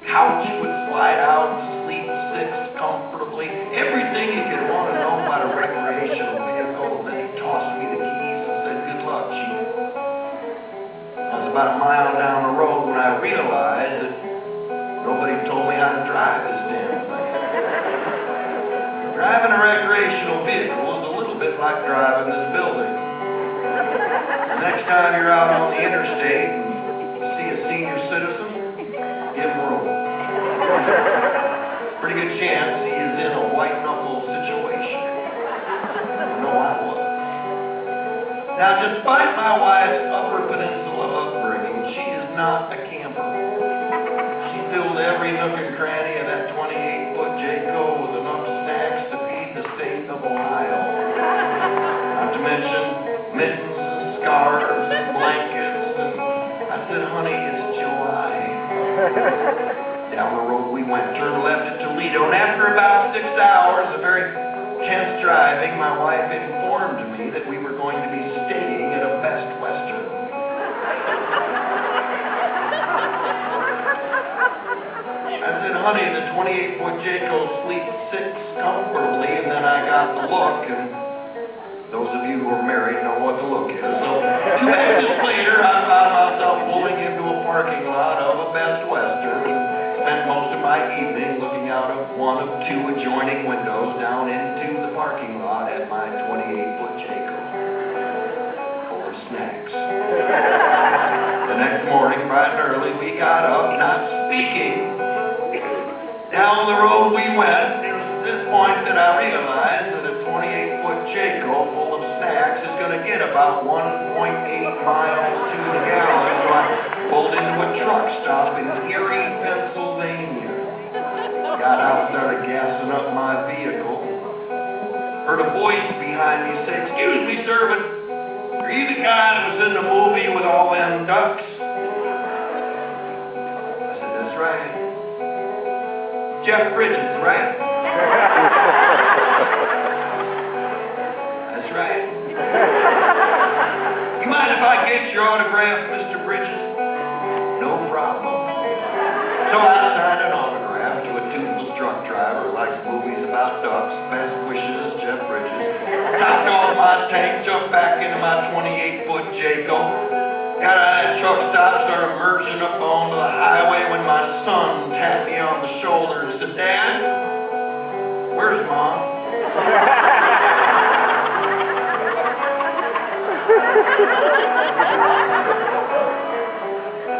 couch would slide out, sleep six comfortably, everything you could want to know about a recreational vehicle. Then he tossed me the keys and said, "Good luck, Chief." I was about a mile down the road when I realized that nobody told me how to drive this damn thing. Driving a recreational vehicle is a little bit like driving this building. The next time you're out on the interstate and see a senior citizen, give him room. Pretty good chance he is in a white knuckle situation. I know I was. Now, despite my wife's Upper Peninsula upbringing, she is not a camper. She filled every nook and cranny of that 28-foot Jayco with enough snacks to feed the state of Ohio. Not to mention mittens and scarves and blankets. And I said, "Honey, it's July." Down the road we went, turned left at Toledo, and after about 6 hours of very tense driving, my wife informed me that we were going to be staying at a Best Western. I said, "Honey, the 28-foot Jayco sleeps six comfortably," and then I got the look, and those of you who are married know what the look is. So 2 minutes later, I found myself pulling into a parking lot of a Best Western and spent most of my evening looking out of one of 2 adjoining windows down into the parking lot at my 28-foot Jayco for snacks. The next morning, bright and early, we got up, not speaking. Down the road we went. It was at this point that I realized that a 28-foot Jayco full of snacks is going to get about 1.8 miles to the gallon. So I pulled into a truck stop in Erie, Pennsylvania. Got out, started gassing up my vehicle. Heard a voice behind me say, "Excuse me, sir, but are you the guy that was in the movie with all them ducks?" I said, "That's right. Jeff Bridges, right?" "That's right." "You mind if I get your autograph, Mr. Bridges?" "No problem." So I signed an autograph to a toothless truck driver who likes movies about ducks. Best wishes, Jeff Bridges. Topped off my tank, jumped back into my 28-foot Jayco. Got out of that truck stop, started merging up onto the highway when my son tapped me on the shoulder and said, "Dad, where's Mom?"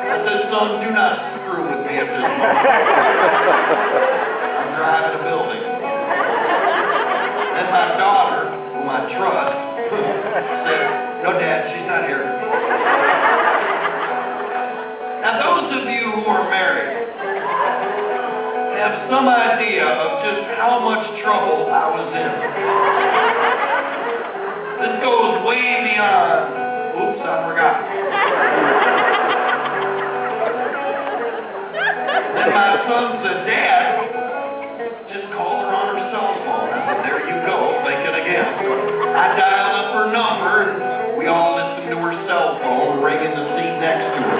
I said, "Son, do not screw with me at this moment. I'm driving a building." Then my daughter, whom I trust, said, "No, Dad, she's not here." Now, those of you who are married have some idea of just how much trouble I was in. This goes way beyond, oops, I forgot. Then my son said, "Dad, just call her on her cell phone." I said, "There you go, think it again." I dialed up her number, and we all listened to her cell phone ring in the seat next to her.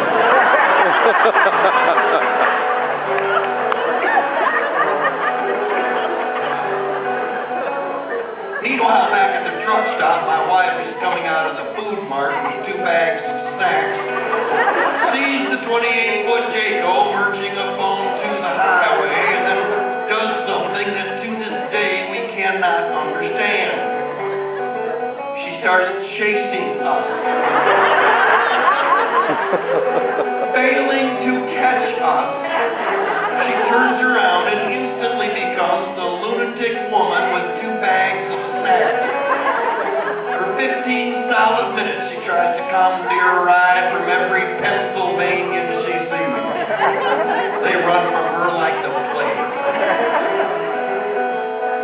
Meanwhile, back at the truck stop, my wife is coming out of the food mart with 2 bags of snacks, sees the 28-foot Jayco merging up onto the highway, and then does something that to this day we cannot understand. She starts chasing us. Failing to catch us, she turns around and instantly becomes the lunatic woman with 2 bags of snacks. For 15 solid minutes, she tries to commandeer a ride from every Pennsylvanian she sees. They run from her like the plague.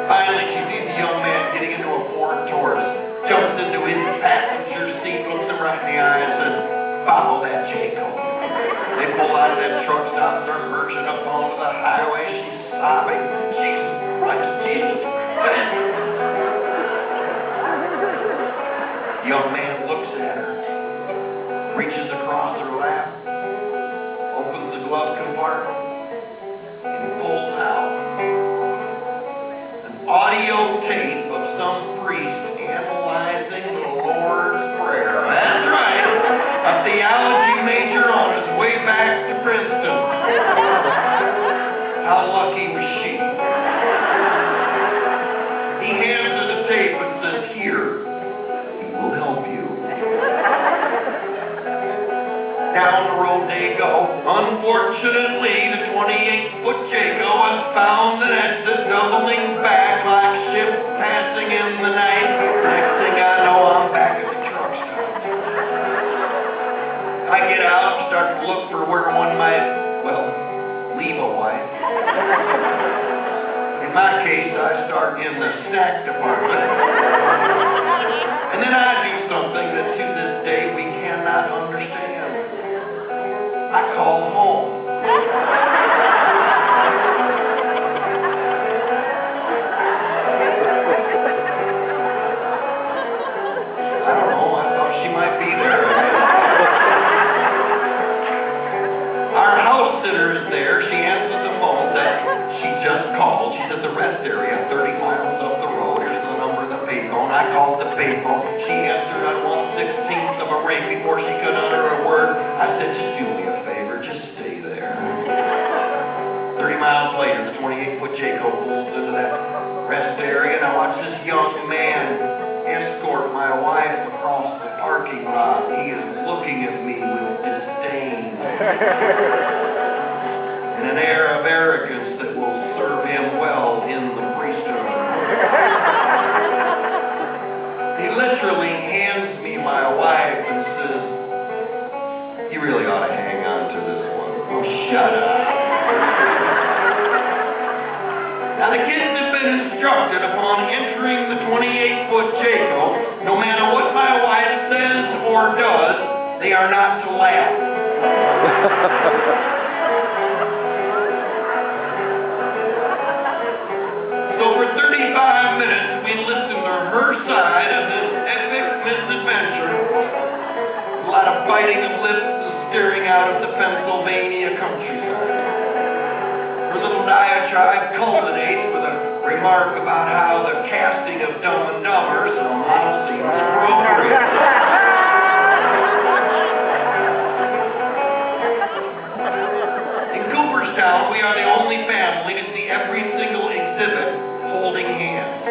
Finally, she sees a young man getting into a Ford Taurus, jumps into his passenger seat, looks him right in the eye, and says, "Follow that Jayco." They pull out of that truck stop, start merging up onto the highway. She's sobbing. "Jesus Christ, Jesus Christ." The young man looks at her, reaches across her lap, opens the glove compartment, found an exit, doubling back like ships passing in the night. Next thing I know, I'm back at the truck stop. I get out, start to look for where one might, well, leave a wife. In my case, I start in the snack department. And then I do something that to this day we cannot understand. I call home. I don't know, I thought she might be there. Our house sitter is there. She answers the phone that she just called. She's at the rest area, 30 miles up the road. Here's the number of the payphone. I called the payphone. She answered on 1/16th of a ring before she could utter a word. I said, just do me a favor, just stay there. 30 miles later, the 28-foot Jayco pulls into that rest area, and I watch this young man escort my wife across the parking lot. He is looking at me with disdain and an air of arrogance that will serve him well in the priesthood. He literally hands me my wife and says, you really ought to hang on to this one. Oh, shut up. Now, the kids have been instructed upon entering the 28-foot Jayco, no matter what my wife says or does, they are not to laugh. So for 35 minutes, we listened to her side of this epic misadventure. A lot of biting of lips and staring out of the Pennsylvania countryside. Her little diatribe culminates with a remark about how the casting of Dumb and Dumber somehow seems appropriate. In Cooperstown, we are the only family to see every single exhibit holding hands.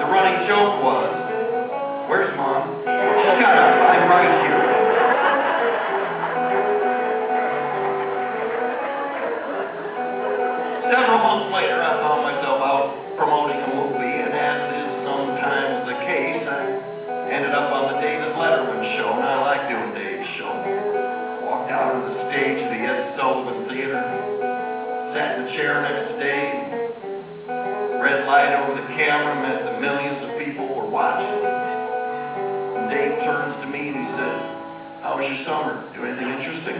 The running joke was, where's Mom? Shut up, I'm right here. Several months later, I found myself out promoting a movie, and as is sometimes the case, I ended up on the David Letterman show, and I like doing Dave's show. Walked out on the stage of the Ed Sullivan Theater, sat in the chair next to Dave, red light over the camera meant that millions of people were watching. And Dave turns to me and he says, how was your summer? Do anything interesting?